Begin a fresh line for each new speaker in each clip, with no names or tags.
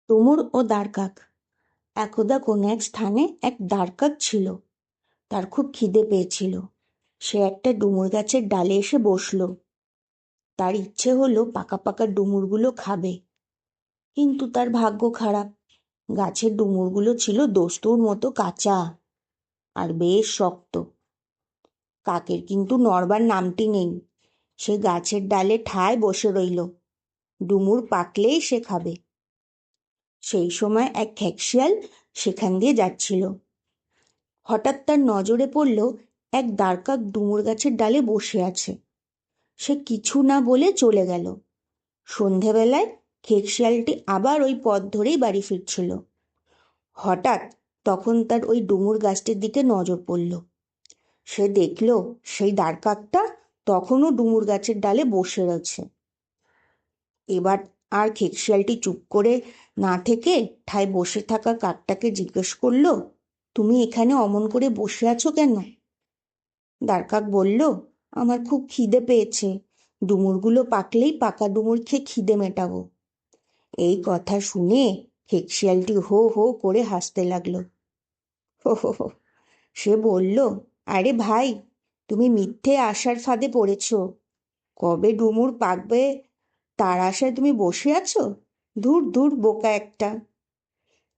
ডুমুর ও দাঁড়কাক। একদা কোনো এক স্থানে এক দাঁড়কাক ছিল। তার খুব খিদে পেয়েছিল। সে একটা ডুমুর গাছের ডালে এসে বসল। তার ইচ্ছে হলো পাকা পাকা ডুমুরগুলো খাবে, কিন্তু তার ভাগ্য খারাপ। গাছের ডুমুরগুলো ছিল দস্তুর মতো কাঁচা আর বেশ শক্ত। কাকের কিন্তু নড়বার নামটি নেই। সে গাছের ডালে ঠায় বসে রইল। ডুমুর পাকলেই সে খাবে। সেই সময় এক খেকশিয়াল সেখান দিয়ে যাচ্ছিল। হঠাৎ তার নজরে পড়ল এক দাঁড়কাক ডুমুর গাছের ডালে বসে আছে। সে কিছু না বলে চলে গেল। সন্ধেবেলায় খেকশিয়ালটি আবার ওই পথ ধরেই বাড়ি ফিরছিল। হঠাৎ তখন তার ওই ডুমুর গাছটির দিকে নজর পড়ল। সে দেখল সেই দাঁড়কাকটা তখনও ডুমুর গাছের ডালে বসে রয়েছে। এবার আর খেকশিয়ালটি চুপ করে না থেকে ঠায় বসে থাকা কাকটাকে জিজ্ঞেস করলো, তুমি এখানে অমন করে বসে আছো কেন? দাঁড়কাক বলল, আমার খুব খিদে পেয়েছে। ডুমুরগুলো পাকলেই পাকা ডুমুর খেয়ে খিদে মেটাবো। এই কথা শুনে খেকশিয়ালটি হো হো করে হাসতে লাগলো। হো হো হো। সে বলল, আরে ভাই, তুমি মিথ্যে আশার ফাঁদে পড়েছ। কবে ডুমুর পাকবে তার আশায় তুমি বসে আছো? ধুর ধুর, বোকা একটা।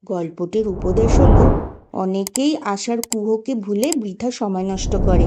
গল্পটির উপদেশ হলো, অনেকেই আশার কুহকে ভুলে বৃথা সময় নষ্ট করে।